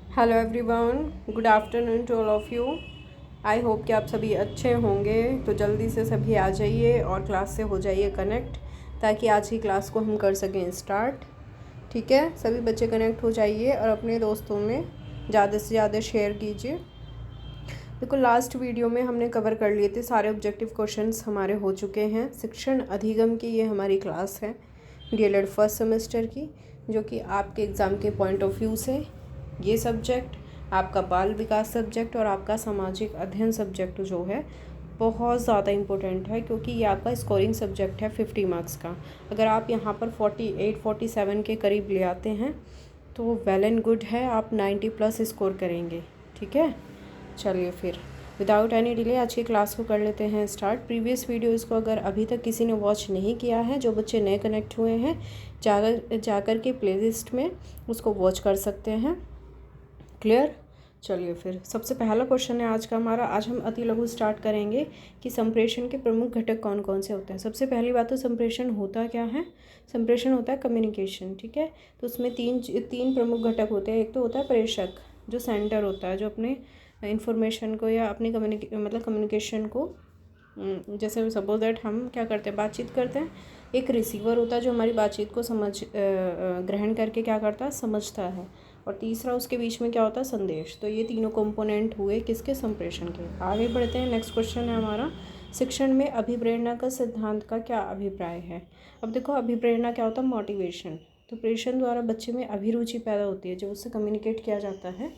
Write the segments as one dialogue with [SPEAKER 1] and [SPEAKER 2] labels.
[SPEAKER 1] Hello everyone, good afternoon to all of you. I hope कि आप सभी अच्छे होंगे। तो जल्दी से सभी आ जाइए और क्लास से हो जाइए कनेक्ट, ताकि आज की क्लास को हम कर सकें स्टार्ट। ठीक है, सभी बच्चे कनेक्ट हो जाइए और अपने दोस्तों में ज़्यादा से ज़्यादा शेयर कीजिए। देखो, लास्ट वीडियो में हमने कवर कर लिए थे सारे ऑब्जेक्टिव क्वेश्चंस हमारे हो चुके हैं। शिक्षण अधिगम की ये हमारी क्लास है डीएलएड फर्स्ट सेमेस्टर की, जो कि आपके एग्ज़ाम के पॉइंट ऑफ व्यू से ये सब्जेक्ट, आपका बाल विकास सब्जेक्ट और आपका सामाजिक अध्ययन सब्जेक्ट जो है बहुत ज़्यादा इम्पोर्टेंट है, क्योंकि ये आपका स्कोरिंग सब्जेक्ट है 50 मार्क्स का। अगर आप यहाँ पर 48-47 के करीब ले आते हैं तो वेल एंड गुड है, आप 90+ स्कोर करेंगे। ठीक है, चलिए फिर विदाउट एनी डिले आज की क्लास को कर लेते हैं स्टार्ट। प्रीवियस वीडियोज़ को अगर अभी तक किसी ने वॉच नहीं किया है, जो बच्चे नए कनेक्ट हुए हैं, जाकर के प्लेलिस्ट में उसको वॉच कर सकते हैं। क्लियर? चलिए फिर सबसे पहला क्वेश्चन है आज का हमारा। आज हम अति लघु स्टार्ट करेंगे कि संप्रेषण के प्रमुख घटक कौन कौन से होते हैं। सबसे पहली बात तो संप्रेषण होता क्या है? संप्रेषण होता है कम्युनिकेशन। ठीक है, तो उसमें तीन प्रमुख घटक होते हैं। एक तो होता है प्रेषक, जो सेंटर होता है, जो अपने इंफॉर्मेशन को या अपनी कम्युनिकेशन को, जैसे सपोज दैट हम क्या करते हैं, बातचीत करते हैं। एक रिसीवर होता है जो हमारी बातचीत को ग्रहण करके क्या करता है, समझता है। और तीसरा उसके बीच में क्या होता है, संदेश। तो ये तीनों कंपोनेंट हुए किसके, संप्रेषण के। आगे बढ़ते हैं, नेक्स्ट क्वेश्चन है हमारा, शिक्षण में अभिप्रेरणा का सिद्धांत का क्या अभिप्राय है। अब देखो, अभिप्रेरणा क्या होता है, मोटिवेशन। तो प्रेषण द्वारा बच्चे में अभिरुचि पैदा होती है, जब उससे कम्युनिकेट किया जाता है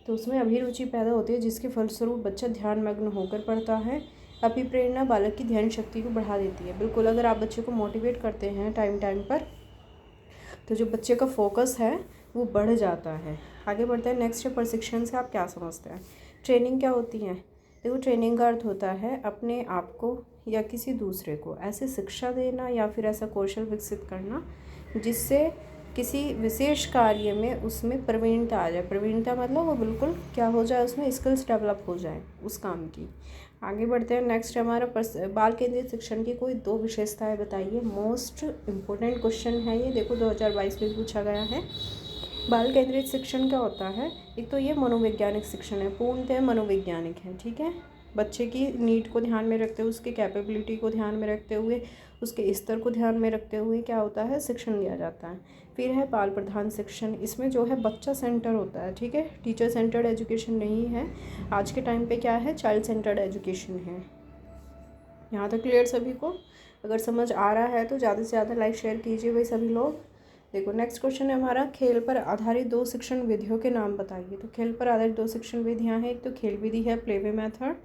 [SPEAKER 1] तो उसमें अभिरुचि पैदा होती है, जिसके फलस्वरूप बच्चा ध्यानमग्न होकर पढ़ता है। अभिप्रेरणा बालक की ध्यान शक्ति को बढ़ा देती है। बिल्कुल, अगर आप बच्चे को मोटिवेट करते हैं टाइम पर, तो जो बच्चे का फोकस है वो बढ़ जाता है। आगे बढ़ते हैं, नेक्स्ट है प्रशिक्षण से आप क्या समझते हैं। ट्रेनिंग क्या होती है? देखो, ट्रेनिंग का अर्थ होता है अपने आप को या किसी दूसरे को ऐसी शिक्षा देना या फिर ऐसा कौशल विकसित करना जिससे किसी विशेष कार्य में उसमें प्रवीणता आ जाए। प्रवीणता मतलब वो बिल्कुल क्या हो जाए, उसमें स्किल्स डेवलप हो जाए उस काम की। आगे बढ़ते हैं, नेक्स्ट हमारा बाल केंद्रित शिक्षण की कोई दो विशेषताएं बताइए। मोस्ट इम्पोर्टेंट क्वेश्चन है ये, देखो 2022 में पूछा गया है। बाल केंद्रित शिक्षण क्या होता है? एक तो ये मनोवैज्ञानिक शिक्षण है, पूर्णतः मनोवैज्ञानिक है। ठीक है, बच्चे की नीड को ध्यान में रखते हुए, उसके कैपेबिलिटी को ध्यान में रखते हुए, उसके स्तर को ध्यान में रखते हुए क्या होता है, शिक्षण दिया जाता है। फिर है बाल प्रधान शिक्षण, इसमें जो है बच्चा सेंटर होता है। ठीक है, टीचर सेंटर्ड एजुकेशन नहीं है। आज के टाइम पे क्या है, चाइल्ड सेंटर्ड एजुकेशन है। यहाँ तक क्लियर सभी को? अगर समझ आ रहा है तो ज़्यादा से ज़्यादा लाइक शेयर कीजिए भाई सभी लोग। देखो, नेक्स्ट क्वेश्चन है हमारा, खेल पर आधारित दो शिक्षण विधियों के नाम बताइए। तो खेल पर आधारित दो शिक्षण विधियाँ हैं, एक तो खेल विधि है, प्लेवे मेथड,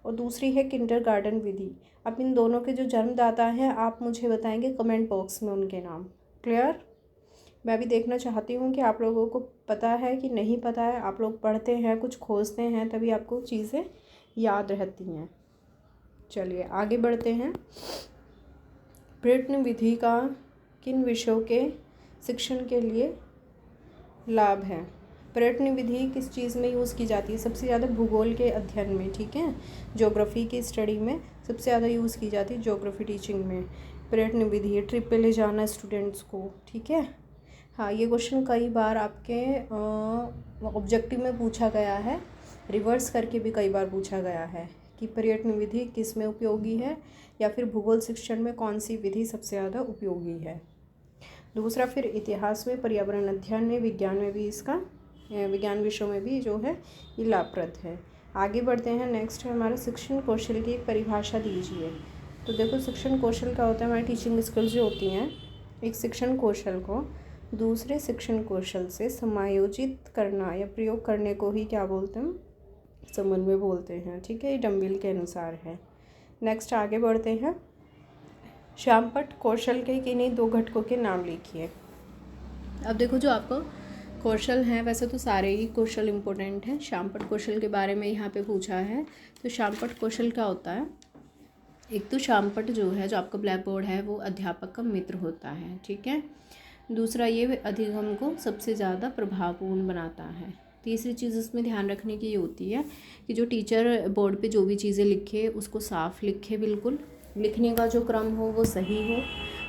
[SPEAKER 1] और दूसरी है किंडरगार्टन विधि। अब इन दोनों के जो जन्मदाता हैं आप मुझे बताएंगे कमेंट बॉक्स में उनके नाम। क्लियर? मैं भी देखना चाहती हूँ कि आप लोगों को पता है कि नहीं पता है। आप लोग पढ़ते हैं, कुछ खोजते हैं, तभी आपको चीज़ें याद रहती हैं। चलिए आगे बढ़ते हैं। प्रयत्न विधि का किन विषयों के शिक्षण के लिए लाभ है? प्रयत्न विधि किस चीज़ में यूज़ की जाती है? सबसे ज़्यादा भूगोल के अध्ययन में। ठीक है, ज्योग्राफी की स्टडी में सबसे ज़्यादा यूज़ की जाती है, ज्योग्राफी टीचिंग में प्रयत्न विधि। ट्रिप पे ले जाना स्टूडेंट्स को। ठीक है, हाँ, ये क्वेश्चन कई बार आपके ऑब्जेक्टिव में पूछा गया है, रिवर्स करके भी कई बार पूछा गया है कि प्रयत्न विधि किस में उपयोगी है, या फिर भूगोल शिक्षण में कौन सी विधि सबसे ज़्यादा उपयोगी है। दूसरा, फिर इतिहास में, पर्यावरण अध्ययन में, विज्ञान में भी इसका, विज्ञान विषयों में भी जो है ये लाभप्रद है। आगे बढ़ते हैं, नेक्स्ट है हमारा, शिक्षण कौशल की एक परिभाषा दीजिए। तो देखो, शिक्षण कौशल क्या होता है, हमारी टीचिंग स्किल्स जो होती हैं, एक शिक्षण कौशल को दूसरे शिक्षण कौशल से समायोजित करना या प्रयोग करने को ही क्या बोलते हैं, समन्वय बोलते हैं। ठीक है, ये डंबिल के अनुसार है। नेक्स्ट आगे बढ़ते हैं, श्यामपट्ट कौशल के किन्हीं दो घटकों के नाम लिखिए। अब देखो, जो आपको कौशल हैं, वैसे तो सारे ही कौशल इम्पोर्टेंट हैं। श्यामपट्ट कौशल के बारे में यहाँ पे पूछा है, तो श्यामपट्ट कौशल क्या होता है? एक तो श्यामपट्ट जो है, जो आपका ब्लैक बोर्ड है, वो अध्यापक का मित्र होता है। ठीक है, दूसरा ये अधिगम को सबसे ज़्यादा प्रभावपूर्ण बनाता है। तीसरी चीज़ इसमें ध्यान रखने की ये होती है कि जो टीचर बोर्ड पे जो भी चीज़ें लिखे उसको साफ लिखे बिल्कुल, लिखने का जो क्रम हो वो सही हो,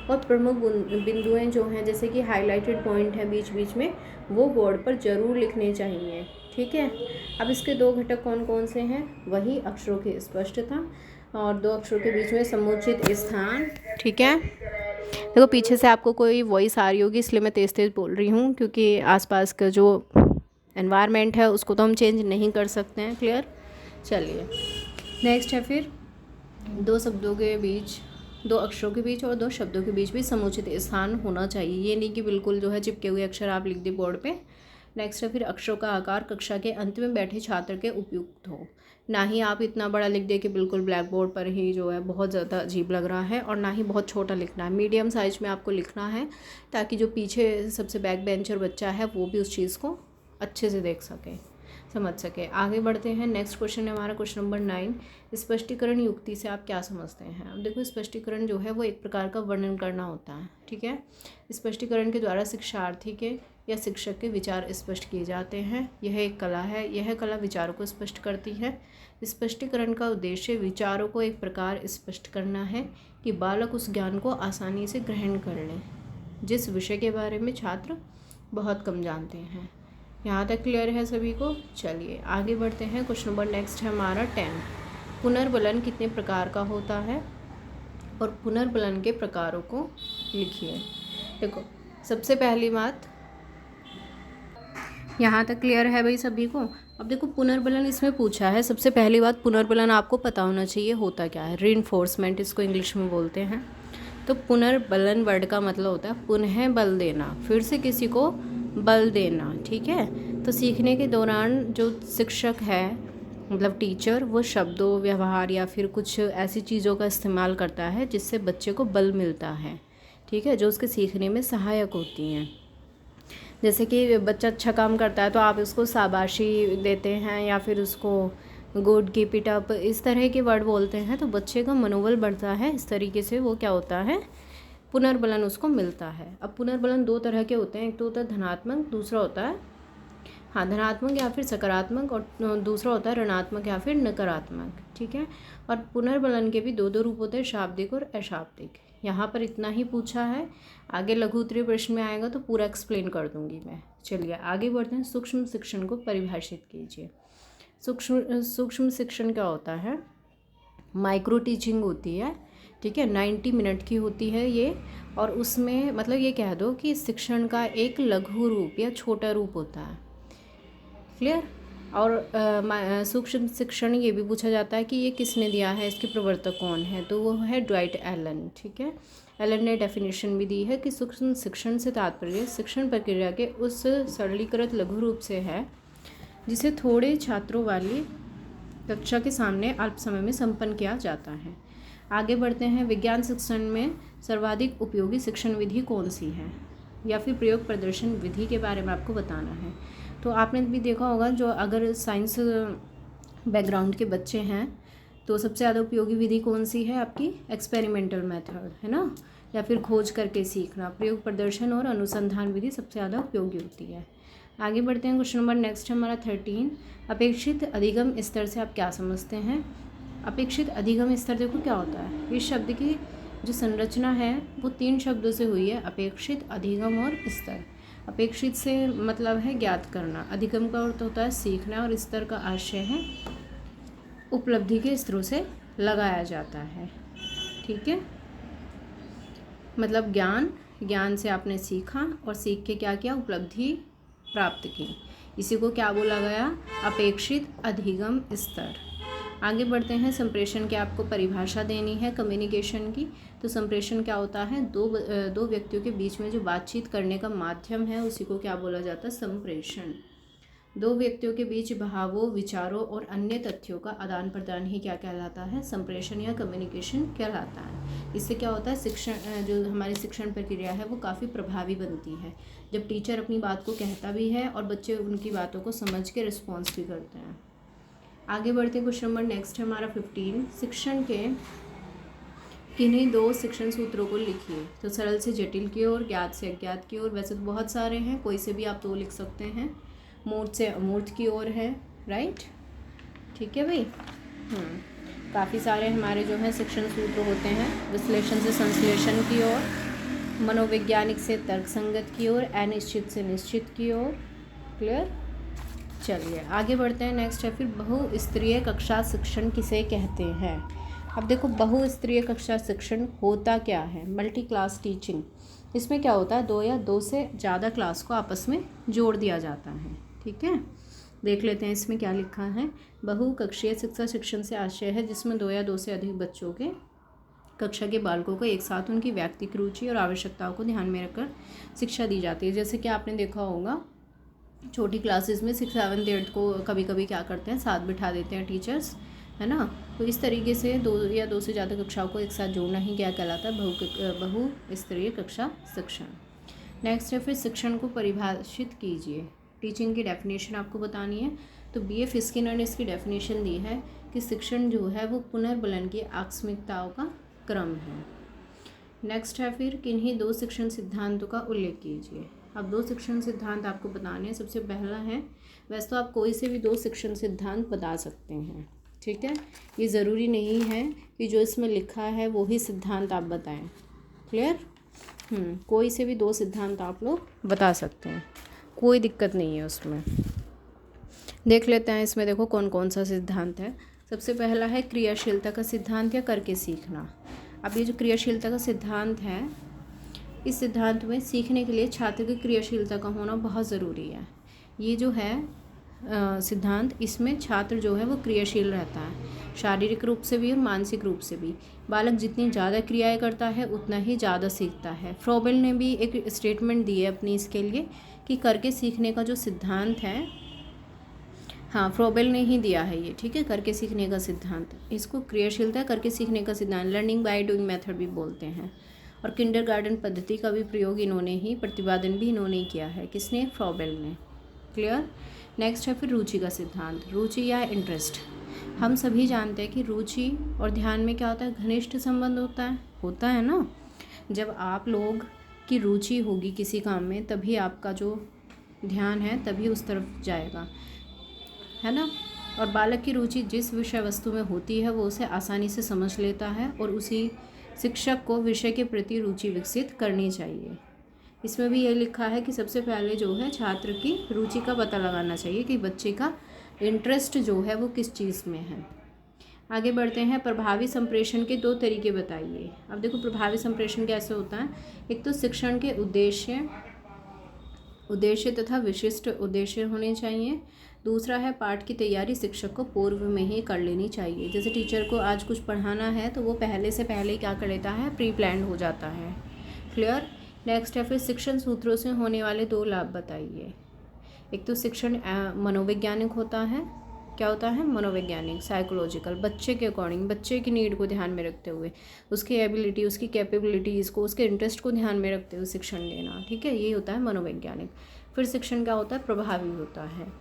[SPEAKER 1] और प्रमुख बिंदुएं जो हैं जैसे कि हाईलाइटेड पॉइंट है बीच बीच में, वो बोर्ड पर ज़रूर लिखने चाहिए। ठीक है। अब इसके दो घटक कौन कौन से हैं? वही अक्षरों की स्पष्टता और दो अक्षरों के बीच में समुचित स्थान। ठीक है। देखो पीछे से आपको कोई वॉइस आ रही होगी, इसलिए मैं तेज़ तेज़ बोल रही हूँ, क्योंकि आसपास का जो एनवायरनमेंट है उसको तो हम चेंज नहीं कर सकते हैं। क्लियर। चलिए नेक्स्ट है फिर दो शब्दों के बीच, दो अक्षरों के बीच और दो शब्दों के बीच भी समुचित स्थान होना चाहिए। ये नहीं कि बिल्कुल जो है चिपके हुए अक्षर आप लिख दें बोर्ड पे। नेक्स्ट है फिर अक्षरों का आकार कक्षा के अंत में बैठे छात्र के उपयुक्त हो, ना ही आप इतना बड़ा लिख दें कि बिल्कुल ब्लैक बोर्ड पर ही जो है बहुत ज़्यादा अजीब लग रहा है, और ना ही बहुत छोटा लिखना है। मीडियम साइज में आपको लिखना है ताकि जो पीछे सबसे बैक बेंचर बच्चा है वो भी उस चीज़ को अच्छे से देख सके, समझ सके। आगे बढ़ते हैं। नेक्स्ट क्वेश्चन है हमारा क्वेश्चन नंबर 9। स्पष्टीकरण युक्ति से आप क्या समझते हैं? अब देखो स्पष्टीकरण जो है वो एक प्रकार का वर्णन करना होता है। ठीक है। स्पष्टीकरण के द्वारा शिक्षार्थी के या शिक्षक के विचार स्पष्ट किए जाते हैं। यह एक कला है, यह कला विचारों को स्पष्ट करती है। स्पष्टीकरण का उद्देश्य विचारों को एक प्रकार स्पष्ट करना है कि बालक उस ज्ञान को आसानी से ग्रहण कर लें जिस विषय के बारे में छात्र बहुत कम जानते हैं। यहाँ तक क्लियर है सभी को? चलिए आगे बढ़ते हैं। क्वेश्चन नंबर नेक्स्ट है हमारा 10। पुनर्बलन कितने प्रकार का होता है और पुनर्बलन के प्रकारों को लिखिए। देखो सबसे पहली बात, यहाँ तक क्लियर है भाई सभी को? अब देखो पुनर्बलन इसमें पूछा है। सबसे पहली बात, पुनर्बलन आपको पता होना चाहिए होता क्या है। रीइंफोर्समेंट इसको इंग्लिश में बोलते हैं। तो पुनर्बलन वर्ड का मतलब होता है पुनः बल देना, फिर से किसी को बल देना। ठीक है। तो सीखने के दौरान जो शिक्षक है मतलब टीचर, वो शब्दों, व्यवहार या फिर कुछ ऐसी चीज़ों का इस्तेमाल करता है जिससे बच्चे को बल मिलता है। ठीक है। जो उसके सीखने में सहायक होती हैं। जैसे कि बच्चा अच्छा काम करता है तो आप उसको शाबाशी देते हैं या फिर उसको गुड, कीप इट अप, इस तरह के वर्ड बोलते हैं तो बच्चे का मनोबल बढ़ता है। इस तरीके से वो क्या होता है, पुनर्बलन उसको मिलता है। अब पुनर्बलन दो तरह के होते हैं, एक तो होता है धनात्मक, दूसरा होता है धनात्मक या फिर सकारात्मक, और दूसरा होता है ऋणात्मक या फिर नकारात्मक। ठीक है। और पुनर्बलन के भी दो रूप होते हैं, शाब्दिक और अशाब्दिक। यहाँ पर इतना ही पूछा है, आगे लघु उत्तरीय प्रश्न में आएगा तो पूरा एक्सप्लेन कर दूंगी मैं। चलिए आगे बढ़ते हैं। सूक्ष्म शिक्षण को परिभाषित कीजिए। सूक्ष्म शिक्षण क्या होता है? माइक्रो टीचिंग होती है। ठीक है। 90 मिनट की होती है ये, और उसमें मतलब ये कह दो कि शिक्षण का एक लघु रूप या छोटा रूप होता है। क्लियर। और सूक्ष्म शिक्षण ये भी पूछा जाता है कि ये किसने दिया है, इसके प्रवर्तक कौन है? तो वो है ड्वाइट एलन। ठीक है। एलन ने डेफिनेशन भी दी है कि सूक्ष्म शिक्षण से तात्पर्य शिक्षण प्रक्रिया के उस सरलीकृत लघु रूप से है जिसे थोड़े छात्रों वाली कक्षा के सामने अल्प समय में संपन्न किया जाता है। आगे बढ़ते हैं। विज्ञान शिक्षण में सर्वाधिक उपयोगी शिक्षण विधि कौन सी है, या फिर प्रयोग प्रदर्शन विधि के बारे में आपको बताना है। तो आपने भी देखा होगा, जो अगर साइंस बैकग्राउंड के बच्चे हैं तो सबसे ज़्यादा उपयोगी विधि कौन सी है आपकी? एक्सपेरिमेंटल मेथड, है ना, या फिर खोज करके सीखना। प्रयोग प्रदर्शन और अनुसंधान विधि सबसे ज़्यादा उपयोगी होती है। आगे बढ़ते हैं। क्वेश्चन नंबर नेक्स्ट है हमारा 13। अपेक्षित अधिगम स्तर से आप क्या समझते हैं? अपेक्षित अधिगम स्तर देखो क्या होता है। इस शब्द की जो संरचना है वो 3 शब्दों से हुई है, अपेक्षित, अधिगम और स्तर। अपेक्षित से मतलब है ज्ञात करना, अधिगम का अर्थ होता है सीखना, और स्तर का आशय है उपलब्धि के स्तरों से लगाया जाता है। ठीक है। मतलब ज्ञान से आपने सीखा और सीख के क्या किया, उपलब्धि प्राप्त की। इसी को क्या बोला गया? अपेक्षित अधिगम स्तर। आगे बढ़ते हैं। संप्रेषण की आपको परिभाषा देनी है कम्युनिकेशन की। तो संप्रेषण क्या होता है? दो व्यक्तियों के बीच में जो बातचीत करने का माध्यम है उसी को क्या बोला जाता है? संप्रेषण। दो व्यक्तियों के बीच भावों, विचारों और अन्य तथ्यों का आदान प्रदान ही क्या कहलाता है? संप्रेषण या कम्युनिकेशन कहलाता है। इससे क्या होता है, शिक्षण जो हमारी शिक्षण प्रक्रिया है वो काफ़ी प्रभावी बनती है, जब टीचर अपनी बात को कहता भी है और बच्चे उनकी बातों को समझ के रिस्पॉन्स भी करते हैं। आगे बढ़ते हैं। क्वेश्चन नंबर नेक्स्ट है हमारा 15। शिक्षण के किन्हीं 2 शिक्षण सूत्रों को लिखिए। तो सरल से जटिल की ओर, ज्ञात से अज्ञात की ओर। वैसे तो बहुत सारे हैं, कोई से भी आप 2 लिख सकते हैं। मूर्त से अमूर्त की ओर है, राइट। ठीक है भाई। काफ़ी सारे हमारे जो हैं शिक्षण सूत्र होते हैं। विश्लेषण से संश्लेषण की ओर, मनोवैज्ञानिक से तर्क संगत की ओर, अनिश्चित से निश्चित की ओर। क्लियर। चलिए आगे बढ़ते हैं। नेक्स्ट है फिर बहुस्तरीय कक्षा शिक्षण किसे कहते हैं। अब देखो बहुस्तरीय कक्षा शिक्षण होता क्या है। Multi class teaching. इसमें क्या होता है, दो या दो से ज़्यादा क्लास को आपस में जोड़ दिया जाता है। ठीक है, देख लेते हैं इसमें क्या लिखा है। बहुकक्षीय शिक्षा शिक्षण से आशय है जिसमें दो या दो से अधिक बच्चों के कक्षा के बालकों को एक साथ उनकी व्यक्तिगत रुचि और आवश्यकताओं को ध्यान में रखकर शिक्षा दी जाती है। जैसे कि आपने देखा होगा छोटी क्लासेस में 6, 7, 8 को कभी कभी क्या करते हैं, साथ बिठा देते हैं टीचर्स, है ना। तो इस तरीके से दो या दो से ज़्यादा कक्षाओं को एक साथ जोड़ना ही क्या कहलाता है, बहुस्तरीय कक्षा शिक्षण। नेक्स्ट है फिर शिक्षण को परिभाषित कीजिए। टीचिंग की डेफिनेशन आपको बतानी है। तो B.F. स्किनर ने इसकी डेफिनेशन दी है कि शिक्षण जो है वो पुनर्बलन की आकस्मिकताओं का क्रम है। नेक्स्ट है फिर किन्हीं दो शिक्षण सिद्धांतों का उल्लेख कीजिए। अब दो शिक्षण सिद्धांत आपको बताने हैं। सबसे पहला है, वैसे तो आप कोई से भी दो शिक्षण सिद्धांत बता सकते हैं, ठीक है, ये ज़रूरी नहीं है कि जो इसमें लिखा है वही सिद्धांत आप बताएं। क्लियर। कोई से भी दो सिद्धांत आप लोग बता सकते हैं, कोई दिक्कत नहीं है उसमें। देख लेते हैं इसमें, देखो कौन कौन सा सिद्धांत है। सबसे पहला है क्रियाशीलता का सिद्धांत या करके सीखना। अब ये जो क्रियाशीलता का सिद्धांत है, इस सिद्धांत में सीखने के लिए छात्र की क्रियाशीलता का होना बहुत ज़रूरी है। ये जो है सिद्धांत, इसमें छात्र जो है वो क्रियाशील रहता है, शारीरिक रूप से भी और मानसिक रूप से भी। बालक जितनी ज़्यादा क्रियाएं करता है उतना ही ज़्यादा सीखता है। फ्रोबेल ने भी एक स्टेटमेंट दी है अपनी इसके लिए कि करके सीखने का जो सिद्धांत है, हाँ फ्रोबेल ने ही दिया है ये, ठीक है, करके सीखने का सिद्धांत। इसको क्रियाशीलता करके सीखने का सिद्धांत, लर्निंग बाय डूइंग मेथड भी बोलते हैं। और किंडरगार्टन पद्धति का भी प्रयोग इन्होंने ही, प्रतिपादन भी इन्होंने किया है। किसने, फ्रोबेल ने। क्लियर। नेक्स्ट है फिर रुचि का सिद्धांत। रुचि या इंटरेस्ट। हम सभी जानते हैं कि रुचि और ध्यान में क्या होता है, घनिष्ठ संबंध होता है ना। जब आप लोग की रुचि होगी किसी काम में तभी आपका जो ध्यान है तभी उस तरफ जाएगा, है ना। और बालक की रुचि जिस विषय वस्तु में होती है वो उसे आसानी से समझ लेता है और उसी शिक्षक को विषय के प्रति रुचि विकसित करनी चाहिए। इसमें भी ये लिखा है कि सबसे पहले जो है छात्र की रुचि का पता लगाना चाहिए कि बच्चे का इंटरेस्ट जो है वो किस चीज़ में है। आगे बढ़ते हैं। प्रभावी संप्रेषण के दो तरीके बताइए। अब देखो प्रभावी संप्रेषण कैसे होता है। एक तो शिक्षण के उद्देश्य तथा विशिष्ट उद्देश्य होने चाहिए। दूसरा है पाठ की तैयारी शिक्षक को पूर्व में ही कर लेनी चाहिए। जैसे टीचर को आज कुछ पढ़ाना है तो वो पहले से पहले क्या कर लेता है, प्री प्लान्ड हो जाता है। क्लियर। नेक्स्ट है फिर शिक्षण सूत्रों से होने वाले दो लाभ बताइए। एक तो शिक्षण मनोवैज्ञानिक होता है। क्या होता है, मनोवैज्ञानिक, साइकोलॉजिकल, बच्चे के अकॉर्डिंग, बच्चे की नीड को ध्यान में रखते हुए, उसकी एबिलिटी, उसकी कैपेबिलिटीज़ को, उसके इंटरेस्ट को ध्यान में रखते हुए शिक्षण देना, ठीक है, ये होता है मनोवैज्ञानिक। फिर शिक्षण क्या होता है, प्रभावी होता है।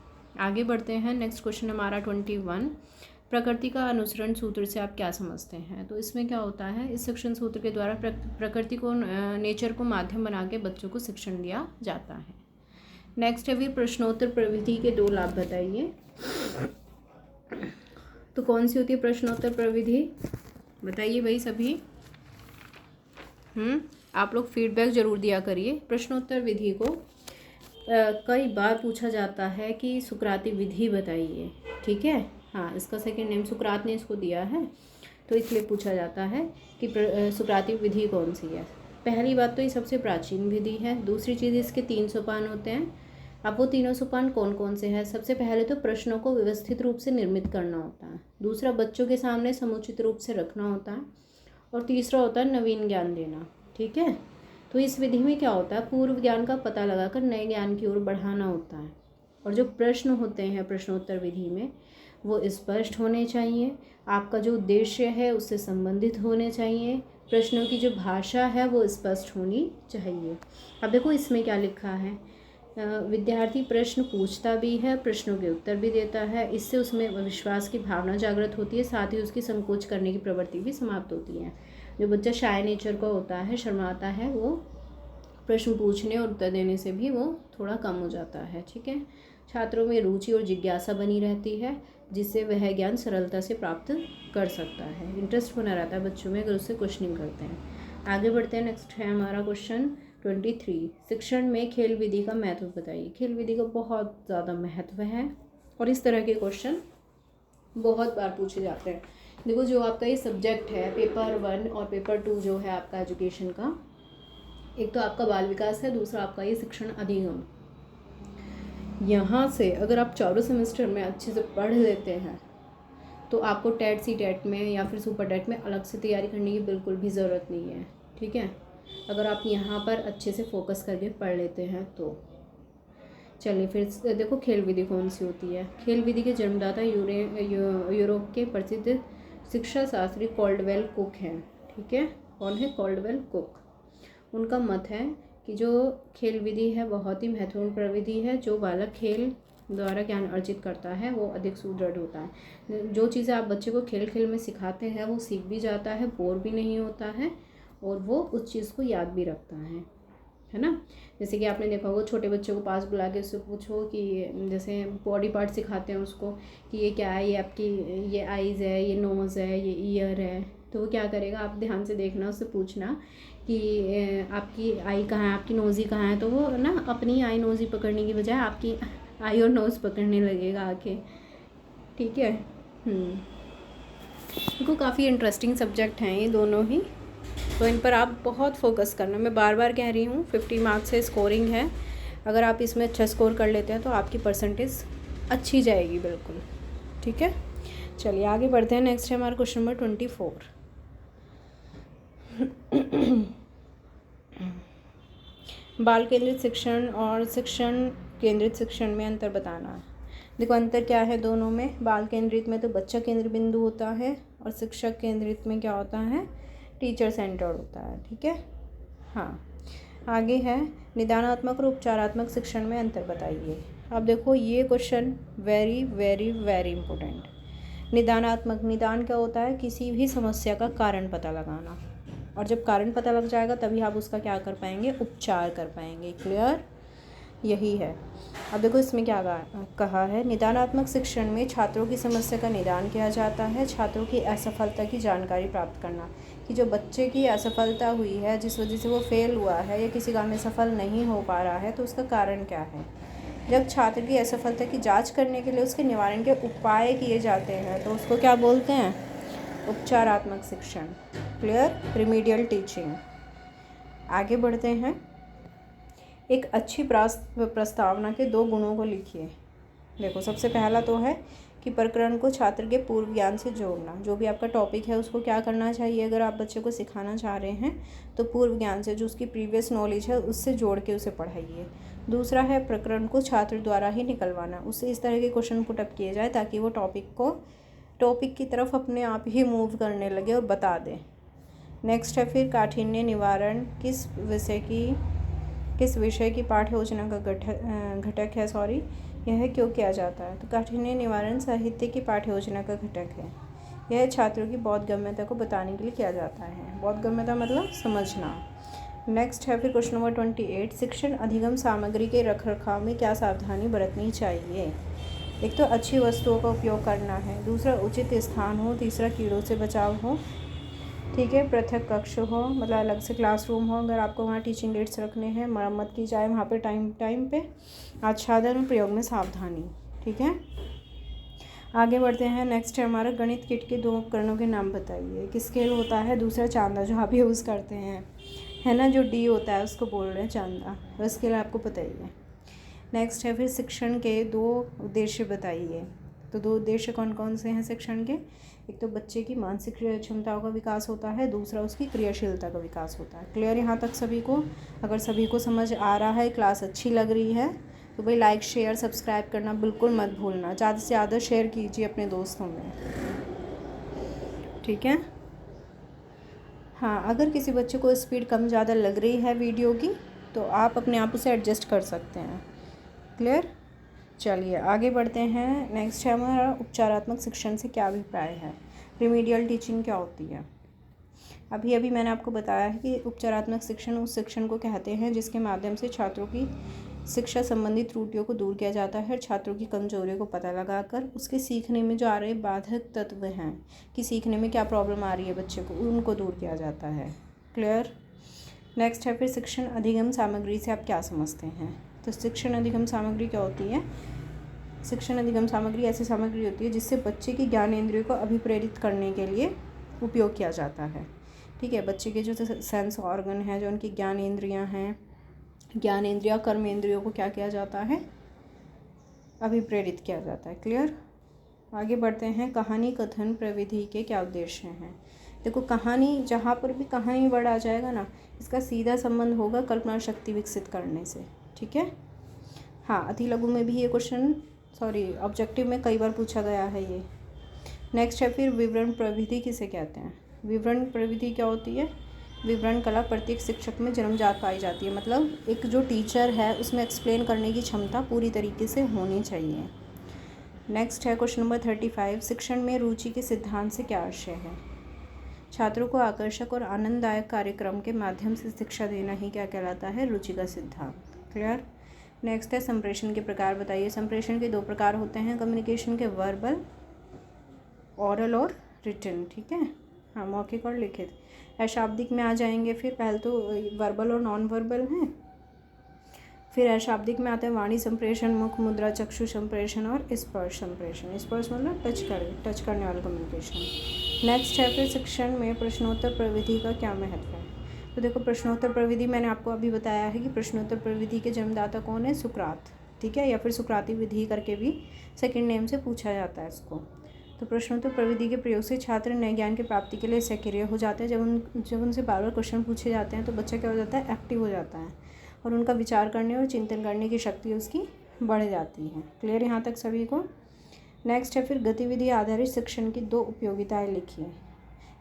[SPEAKER 1] आगे बढ़ते हैं। नेक्स्ट क्वेश्चन हमारा 21। प्रकृति का अनुसरण सूत्र से आप क्या समझते हैं। तो इसमें क्या होता है, इस शिक्षण सूत्र के द्वारा प्रकृति को, नेचर को माध्यम बना के बच्चों को शिक्षण दिया जाता है। नेक्स्ट है फिर प्रश्नोत्तर प्रविधि के दो लाभ बताइए। तो कौन सी होती है प्रश्नोत्तर प्रविधि, बताइए भाई सभी। आप लोग फीडबैक ज़रूर दिया करिए। प्रश्नोत्तर विधि को कई बार पूछा जाता है कि सुकराती विधि बताइए, ठीक है। हाँ, इसका सेकंड नेम सुकरात ने इसको दिया है तो इसलिए पूछा जाता है कि सुकराती विधि कौन सी है। पहली बात तो ये सबसे प्राचीन विधि है। दूसरी चीज़, इसके 3 सोपान होते हैं। अब वो तीनों सोपान कौन कौन से हैं। सबसे पहले तो प्रश्नों को व्यवस्थित रूप से निर्मित करना होता है। दूसरा, बच्चों के सामने समुचित रूप से रखना होता है। और तीसरा होता है नवीन ज्ञान देना, ठीक है। तो इस विधि में क्या होता है, पूर्व ज्ञान का पता लगाकर नए ज्ञान की ओर बढ़ाना होता है। और जो प्रश्न होते हैं प्रश्नोत्तर विधि में वो स्पष्ट होने चाहिए, आपका जो उद्देश्य है उससे संबंधित होने चाहिए, प्रश्नों की जो भाषा है वो स्पष्ट होनी चाहिए। अब देखो इसमें क्या लिखा है, विद्यार्थी प्रश्न पूछता भी है, प्रश्नों के उत्तर भी देता है। इससे उसमें विश्वास की भावना जागृत होती है, साथ ही उसकी संकोच करने की प्रवृत्ति भी समाप्त होती है। जो बच्चा शाय नेचर का होता है, शर्माता है, वो प्रश्न पूछने और उत्तर देने से भी वो थोड़ा कम हो जाता है, ठीक है। छात्रों में रुचि और जिज्ञासा बनी रहती है, जिससे वह ज्ञान सरलता से प्राप्त कर सकता है। इंटरेस्ट बना रहता है बच्चों में अगर उससे क्वेश्चनिंग करते हैं। आगे बढ़ते हैं। नेक्स्ट है हमारा क्वेश्चन 23, शिक्षण में खेल विधि का महत्व बताइए। खेल विधि का बहुत ज़्यादा महत्व है और इस तरह के क्वेश्चन बहुत बार पूछे जाते हैं। देखो, जो आपका ये सब्जेक्ट है पेपर 1 और पेपर 2 जो है आपका एजुकेशन का, एक तो आपका बाल विकास है, दूसरा आपका ये शिक्षण अधिगम। यहाँ से अगर आप चारों सेमेस्टर में अच्छे से पढ़ लेते हैं तो आपको टेट सी टेट में या फिर सुपर टेट में अलग से तैयारी करने की बिल्कुल भी ज़रूरत नहीं है। ठीक है, अगर आप यहाँ पर अच्छे से फोकस करके पढ़ लेते हैं तो। चलिए फिर देखो, खेल विधि कौन सी होती है। खेल विधि के जन्मदाता यूरोप के प्रसिद्ध शिक्षा शास्त्री कॉल्डवेल कुक हैं। ठीक है, कौन है? Caldwell cook. उनका मत है कि जो खेल विधि है बहुत ही महत्वपूर्ण प्रविधि है। जो बालक खेल द्वारा ज्ञान अर्जित करता है वो अधिक सुदृढ़ होता है। जो चीज़ें आप बच्चे को खेल खेल में सिखाते हैं वो सीख भी जाता है, बोर भी नहीं होता है और वो उस चीज़ को याद भी रखता है ना। जैसे कि आपने देखा होगा, छोटे बच्चों को पास बुला के उससे पूछो कि जैसे बॉडी पार्ट सिखाते हैं उसको कि ये क्या है, ये आपकी ये आईज़ है, ये नोज़ है, ये ईयर है, तो वो क्या करेगा, आप ध्यान से देखना, उससे पूछना कि आपकी आई कहाँ है, आपकी नोज़ी कहाँ है, तो वो ना अपनी आई नोज़ी पकड़ने की बजाय आपकी आई और नोज़ पकड़ने लगेगा आके। ठीक है। देखो, काफ़ी इंटरेस्टिंग सब्जेक्ट हैं ये दोनों ही, तो इन पर आप बहुत फोकस करना। मैं बार बार कह रही हूँ 50 मार्क्स से स्कोरिंग है। अगर आप इसमें अच्छा स्कोर कर लेते हैं तो आपकी परसेंटेज अच्छी जाएगी बिल्कुल। ठीक है, चलिए आगे बढ़ते हैं। नेक्स्ट है हमारा क्वेश्चन नंबर 24। बाल केंद्रित शिक्षण और शिक्षण केंद्रित शिक्षण में अंतर बताना। देखो, अंतर क्या है दोनों में। बाल केंद्रित में तो बच्चा केंद्र बिंदु होता है और शिक्षक केंद्रित में क्या होता है, टीचर सेंटर्ड होता है। ठीक है। हाँ, आगे है निदानात्मक और उपचारात्मक शिक्षण में अंतर बताइए। अब देखो, ये question very very very important. निदानात्मक, निदान क्या होता है, किसी भी समस्या का कारण पता लगाना, और जब कारण पता लग जाएगा तभी आप उसका क्या कर पाएंगे, उपचार कर पाएंगे। क्लियर, यही है। अब देखो इसमें क्या कहा है, निदानात्मक शिक्षण में छात्रों की समस्या का निदान किया जाता है। छात्रों की असफलता की जानकारी प्राप्त करना, कि जो बच्चे की असफलता हुई है, जिस वजह से वो फेल हुआ है या किसी काम में सफल नहीं हो पा रहा है, तो उसका कारण क्या है। जब छात्र की असफलता की जांच करने के लिए उसके निवारण के उपाय किए जाते हैं तो उसको क्या बोलते हैं, उपचारात्मक शिक्षण। Clear, remedial teaching. आगे बढ़ते हैं। एक अच्छी प्रस्तावना के 2 गुणों को लिखिए। देखो, सबसे पहला तो है कि प्रकरण को छात्र के पूर्व ज्ञान से जोड़ना। जो भी आपका टॉपिक है उसको क्या करना चाहिए, अगर आप बच्चे को सिखाना चाह रहे हैं तो पूर्व ज्ञान से, जो उसकी प्रीवियस नॉलेज है उससे जोड़ के उसे पढ़ाइए। दूसरा है प्रकरण को छात्र द्वारा ही निकलवाना। उससे इस तरह के क्वेश्चन पुटअप किए जाए ताकि वो टॉपिक की तरफ अपने आप ही मूव करने लगे और बता दें। नेक्स्ट है फिर काठिन्य निवारण किस विषय की पाठ्य योजना का घटक है, यह क्यों किया जाता है। तो काठिन्य निवारण साहित्य की पाठ्य योजना का घटक है। यह छात्रों की बोधगम्यता को बताने के लिए किया जाता है। बोधगम्यता मतलब समझना। नेक्स्ट है फिर क्वेश्चन नंबर 28, शिक्षण अधिगम सामग्री के रखरखाव में क्या सावधानी बरतनी चाहिए। एक तो अच्छी वस्तुओं का उपयोग करना है, दूसरा उचित स्थान हो, तीसरा कीड़ों से बचाव हो। ठीक है, पृथक कक्ष हो, मतलब अलग से क्लासरूम हो, अगर आपको वहाँ टीचिंग एड्स रखने हैं, मरम्मत की जाए वहाँ पे टाइम पे, आच्छादन और प्रयोग में सावधानी। ठीक है, आगे बढ़ते हैं। नेक्स्ट है हमारा गणित किट के 2 उपकरणों के नाम बताइए। एक स्केल होता है, दूसरा चांदा जो आप यूज़ करते हैं, है ना, जो डी होता है उसको बोल रहे हैं चांदा, और स्केल आपको पता ही है। नेक्स्ट है फिर शिक्षण के 2 उद्देश्य बताइए। तो 2 उद्देश्य कौन कौन से हैं शिक्षण के। एक तो बच्चे की मानसिक क्षमताओं का विकास होता है, दूसरा उसकी क्रियाशीलता का विकास होता है। क्लियर यहाँ तक सभी को। अगर सभी को समझ आ रहा है, क्लास अच्छी लग रही है, तो भाई लाइक शेयर सब्सक्राइब करना बिल्कुल मत भूलना। ज़्यादा से ज़्यादा शेयर कीजिए अपने दोस्तों में। ठीक है। हाँ, अगर किसी बच्चे को स्पीड कम ज़्यादा लग रही है वीडियो की तो आप अपने आप उसे एडजस्ट कर सकते हैं। क्लियर, चलिए आगे बढ़ते हैं। नेक्स्ट है हमारा उपचारात्मक शिक्षण से क्या अभिप्राय है। रिमीडियल टीचिंग क्या होती है। अभी मैंने आपको बताया है कि उपचारात्मक शिक्षण उस शिक्षण को कहते हैं जिसके माध्यम से छात्रों की शिक्षा संबंधी त्रुटियों को दूर किया जाता है। छात्रों की कमजोरियों को पता लगाकर उसके सीखने में जो आ रहे बाधक तत्व हैं कि सीखने में क्या प्रॉब्लम आ रही है बच्चे को, उनको दूर किया जाता है। क्लियर। नेक्स्ट है फिर शिक्षण अधिगम सामग्री से आप क्या समझते हैं। तो शिक्षण अधिगम सामग्री क्या होती है। शिक्षण अधिगम सामग्री ऐसी सामग्री होती है जिससे बच्चे की ज्ञानेंद्रियों को अभिप्रेरित करने के लिए उपयोग किया जाता है। ठीक है, बच्चे के जो सेंस ऑर्गन हैं, जो उनकी ज्ञानेंद्रियां हैं, ज्ञानेंद्रिया कर्मेंद्रियों को क्या किया जाता है, अभिप्रेरित किया जाता है। क्लियर। आगे बढ़ते हैं। कहानी कथन प्रविधि के क्या उद्देश्य हैं। देखो कहानी, जहाँ पर भी कहानी वर्ड आ जाएगा ना, इसका सीधा संबंध होगा कल्पना शक्ति विकसित करने से। ठीक है। हाँ, अति लघु में भी ये क्वेश्चन, सॉरी ऑब्जेक्टिव में कई बार पूछा गया है ये। नेक्स्ट है फिर विवरण प्रविधि किसे कहते हैं। विवरण प्रविधि क्या होती है। विवरण कला प्रत्येक शिक्षक में जन्मजात पाई जाती है, मतलब एक जो टीचर है उसमें एक्सप्लेन करने की क्षमता पूरी तरीके से होनी चाहिए। नेक्स्ट है क्वेश्चन नंबर 35। शिक्षण में रुचि के सिद्धांत से क्या आशय है। छात्रों को आकर्षक और आनंददायक कार्यक्रम के माध्यम से शिक्षा देना ही क्या कहलाता है, रुचि का सिद्धांत। क्लियर। नेक्स्ट है संप्रेषण के प्रकार बताइए। संप्रेषण के 2 प्रकार होते हैं कम्युनिकेशन के, वर्बल, ओरल और रिटन। ठीक है, हाँ, मौखिक और लिखित। अशाब्दिक में आ जाएंगे फिर, पहले तो वर्बल और नॉन वर्बल हैं, फिर अशाब्दिक में आते हैं वाणी संप्रेषण, मुख मुद्रा, चक्षु संप्रेषण और स्पर्श संप्रेषण। स्पर्श मतलब टच करने वाला कम्युनिकेशन। नेक्स्ट है फिर शिक्षण में प्रश्नोत्तर प्रविधि का क्या महत्व है। तो देखो प्रश्नोत्तर प्रविधि मैंने आपको अभी बताया है कि प्रश्नोत्तर प्रविधि के जन्मदाता कौन है, सुकरात। ठीक है, या फिर सुकराती विधि करके भी सेकंड नेम से पूछा जाता है इसको। तो प्रश्नोत्तर प्रविधि के प्रयोग से छात्र नए ज्ञान की प्राप्ति के लिए सक्रिय हो जाते हैं। जब उनसे बार बार क्वेश्चन पूछे जाते हैं तो बच्चा क्या हो जाता है, एक्टिव हो जाता है और उनका विचार करने और चिंतन करने की शक्ति उसकी बढ़ जाती है। क्लियर यहाँ तक सभी को। नेक्स्ट है फिर गतिविधि आधारित शिक्षण की 2 उपयोगिताएं लिखिए।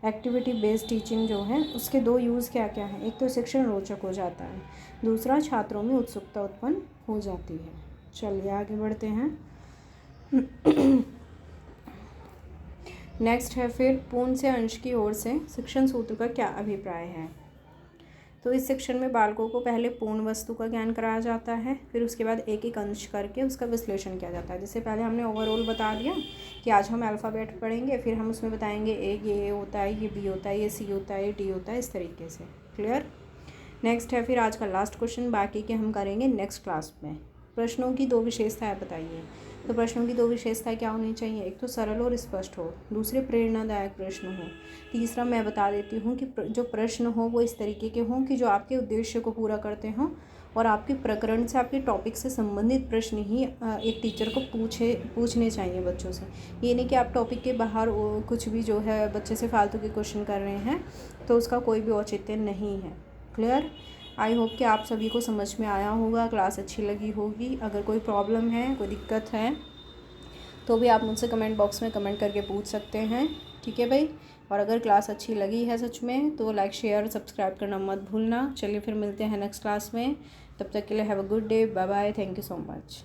[SPEAKER 1] एक्टिविटी बेस्ड टीचिंग जो है उसके 2 यूज़ क्या क्या हैं। एक तो शिक्षण रोचक हो जाता है, दूसरा छात्रों में उत्सुकता उत्पन्न हो जाती है। चलिए आगे बढ़ते हैं। नेक्स्ट है फिर पूर्ण से अंश की ओर से शिक्षण सूत्र का क्या अभिप्राय है। तो इस सेक्शन में बालकों को पहले पूर्ण वस्तु का ज्ञान कराया जाता है, फिर उसके बाद एक एक अंश करके उसका विश्लेषण किया जाता है। जैसे पहले हमने ओवरऑल बता दिया कि आज हम अल्फ़ाबेट पढ़ेंगे, फिर हम उसमें बताएंगे ये होता है, ये बी होता है, ये सी होता है, ये डी होता है, इस तरीके से। क्लियर। नेक्स्ट है फिर आज का लास्ट क्वेश्चन, बाकी के हम करेंगे नेक्स्ट क्लास में। प्रश्नों की 2 विशेषताएं बताइए। तो प्रश्नों की 2 विशेषताएं क्या होनी चाहिए, एक तो सरल और स्पष्ट हो, दूसरे प्रेरणादायक प्रश्न हो, तीसरा मैं बता देती हूँ कि जो प्रश्न हो वो इस तरीके के हों कि जो आपके उद्देश्य को पूरा करते हों और आपके प्रकरण से, आपके टॉपिक से संबंधित प्रश्न ही एक टीचर को पूछने चाहिए बच्चों से। ये नहीं कि आप टॉपिक के बाहर कुछ भी जो है बच्चे से फालतू के क्वेश्चन कर रहे हैं, तो उसका कोई भी औचित्य नहीं है। क्लियर। आई होप कि आप सभी को समझ में आया होगा, क्लास अच्छी लगी होगी। अगर कोई प्रॉब्लम है, कोई दिक्कत है तो भी आप मुझसे कमेंट बॉक्स में कमेंट करके पूछ सकते हैं। ठीक है भाई। और अगर क्लास अच्छी लगी है सच में तो लाइक शेयर सब्सक्राइब करना मत भूलना। चलिए फिर मिलते हैं नेक्स्ट क्लास में, तब तक के लिए have a good day, bye bye, thank you so much.